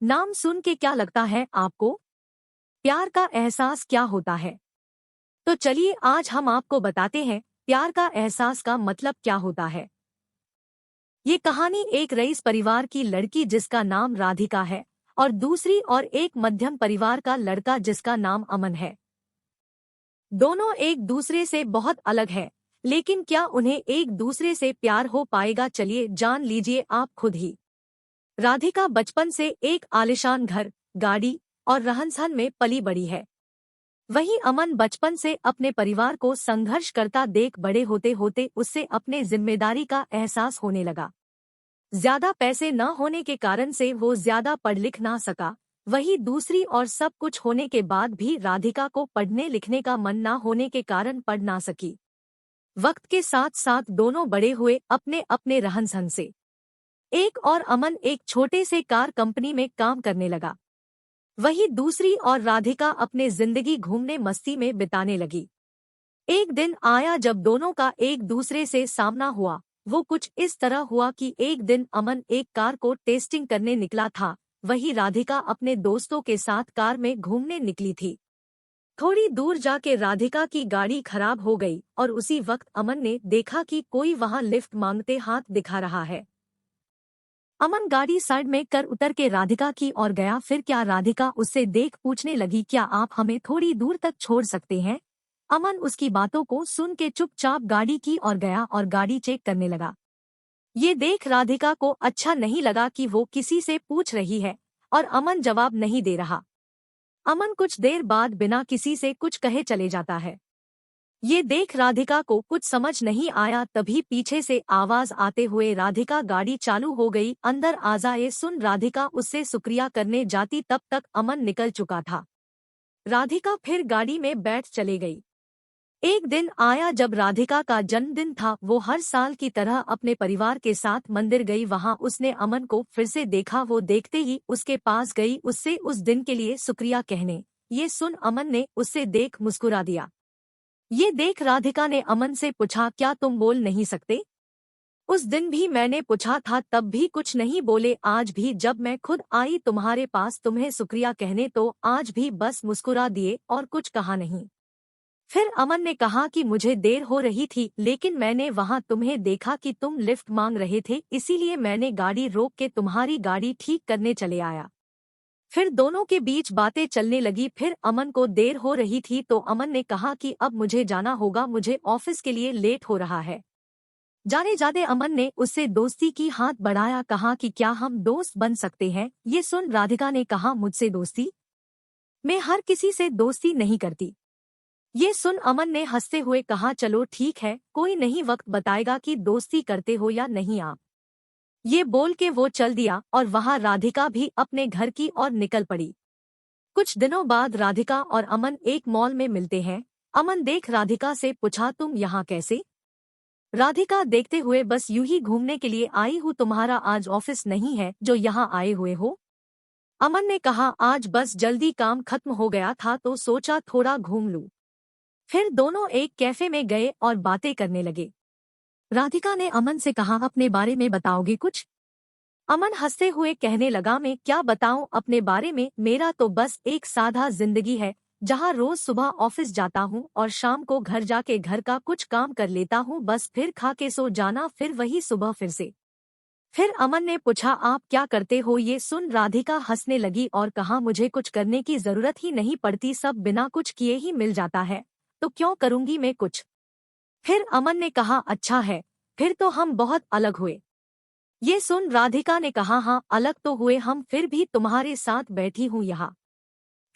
नाम सुन के क्या लगता है आपको? प्यार का एहसास क्या होता है? तो चलिए आज हम आपको बताते हैं प्यार का एहसास का मतलब क्या होता है। ये कहानी एक रईस परिवार की लड़की जिसका नाम राधिका है और दूसरी और एक मध्यम परिवार का लड़का जिसका नाम अमन है। दोनों एक दूसरे से बहुत अलग है, लेकिन क्या उन्हें एक दूसरे से प्यार हो पाएगा? चलिए जान लीजिए आप खुद ही। राधिका बचपन से एक आलीशान घर, गाड़ी और रहन-सहन में पली बड़ी है। वहीं अमन बचपन से अपने परिवार को संघर्ष करता देख बड़े होते होते उससे अपने जिम्मेदारी का एहसास होने लगा। ज्यादा पैसे न होने के कारण से वो ज्यादा पढ़ लिख ना सका। वहीं दूसरी और सब कुछ होने के बाद भी राधिका को पढ़ने लिखने का मन ना होने के कारण पढ़ ना सकी। वक्त के साथ साथ दोनों बड़े हुए अपने अपने रहन-सहन से। एक और अमन एक छोटे से कार कंपनी में काम करने लगा। वहीं दूसरी और राधिका अपने जिंदगी घूमने मस्ती में बिताने लगी। एक दिन आया जब दोनों का एक दूसरे से सामना हुआ। वो कुछ इस तरह हुआ कि एक दिन अमन एक कार को टेस्टिंग करने निकला था, वहीं राधिका अपने दोस्तों के साथ कार में घूमने निकली थी। थोड़ी दूर जाके राधिका की गाड़ी खराब हो गई और उसी वक्त अमन ने देखा कि कोई वहां लिफ्ट मांगते हाथ दिखा रहा है। अमन गाड़ी साइड में कर उतर के राधिका की ओर गया। फिर क्या राधिका उससे देख पूछने लगी, क्या आप हमें थोड़ी दूर तक छोड़ सकते हैं? अमन उसकी बातों को सुन के चुपचाप गाड़ी की ओर गया और गाड़ी चेक करने लगा। ये देख राधिका को अच्छा नहीं लगा कि वो किसी से पूछ रही है और अमन जवाब नहीं दे रहा। अमन कुछ देर बाद बिना किसी से कुछ कहे चले जाता है। ये देख राधिका को कुछ समझ नहीं आया। तभी पीछे से आवाज आते हुए राधिका गाड़ी चालू हो गई। अंदर आ जा, ये सुन राधिका उससे शुक्रिया करने जाती तब तक अमन निकल चुका था। राधिका फिर गाड़ी में बैठ चले गई। एक दिन आया जब राधिका का जन्मदिन था। वो हर साल की तरह अपने परिवार के साथ मंदिर गई। वहां उसने अमन को फिर से देखा। वो देखते ही उसके पास गई उससे उस दिन के लिए शुक्रिया कहने। ये सुन अमन ने उससे देख मुस्कुरा दिया। ये देख राधिका ने अमन से पूछा, क्या तुम बोल नहीं सकते? उस दिन भी मैंने पूछा था, तब भी कुछ नहीं बोले। आज भी जब मैं खुद आई तुम्हारे पास तुम्हें शुक्रिया कहने तो आज भी बस मुस्कुरा दिए और कुछ कहा नहीं। फिर अमन ने कहा कि मुझे देर हो रही थी, लेकिन मैंने वहां तुम्हें देखा कि तुम लिफ्ट मांग रहे थे, इसीलिए मैंने गाड़ी रोक के तुम्हारी गाड़ी ठीक करने चले आया। फिर दोनों के बीच बातें चलने लगी। फिर अमन को देर हो रही थी तो अमन ने कहा कि अब मुझे जाना होगा, मुझे ऑफिस के लिए लेट हो रहा है। जाने जाते अमन ने उससे दोस्ती की हाथ बढ़ाया, कहा कि क्या हम दोस्त बन सकते हैं? ये सुन राधिका ने कहा, मुझसे दोस्ती? मैं हर किसी से दोस्ती नहीं करती। ये सुन अमन ने हंसते हुए कहा, चलो ठीक है, कोई नहीं, वक्त बताएगा कि दोस्ती करते हो या नहीं आप। ये बोल के वो चल दिया और वहां राधिका भी अपने घर की ओर निकल पड़ी। कुछ दिनों बाद राधिका और अमन एक मॉल में मिलते हैं। अमन देख राधिका से पूछा, तुम यहाँ कैसे? राधिका देखते हुए, बस यूं ही घूमने के लिए आई हूँ, तुम्हारा आज ऑफिस नहीं है जो यहाँ आए हुए हो? अमन ने कहा, आज बस जल्दी काम खत्म हो गया था तो सोचा थोड़ा घूम लूं। फिर दोनों एक कैफे में गए और बातें करने लगे। राधिका ने अमन से कहा, अपने बारे में बताओगे कुछ? अमन हंसते हुए कहने लगा, मैं क्या बताऊं अपने बारे में, मेरा तो बस एक सादा जिंदगी है जहां रोज सुबह ऑफिस जाता हूं और शाम को घर जाके घर का कुछ काम कर लेता हूं, बस फिर खा के सो जाना, फिर वही सुबह फिर से। फिर अमन ने पूछा, आप क्या करते हो? ये सुन राधिका हंसने लगी और कहा, मुझे कुछ करने की जरूरत ही नहीं पड़ती, सब बिना कुछ किए ही मिल जाता है, तो क्यों करूंगी मैं कुछ? फिर अमन ने कहा, अच्छा है, फिर तो हम बहुत अलग हुए। ये सुन राधिका ने कहा, हाँ अलग तो हुए हम, फिर भी तुम्हारे साथ बैठी हूँ यहाँ।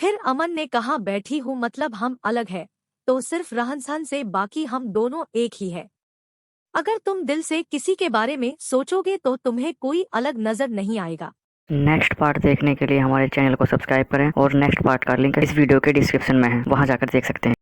फिर अमन ने कहा, बैठी हूँ मतलब हम अलग है तो सिर्फ रहन-सहन से, बाकी हम दोनों एक ही है। अगर तुम दिल से किसी के बारे में सोचोगे तो तुम्हें कोई अलग नजर नहीं आएगा। नेक्स्ट पार्ट देखने के लिए हमारे चैनल को सब्सक्राइब करें और नेक्स्ट पार्ट का लिंक इस वीडियो के डिस्क्रिप्शन में है, वहां जाकर देख सकते हैं।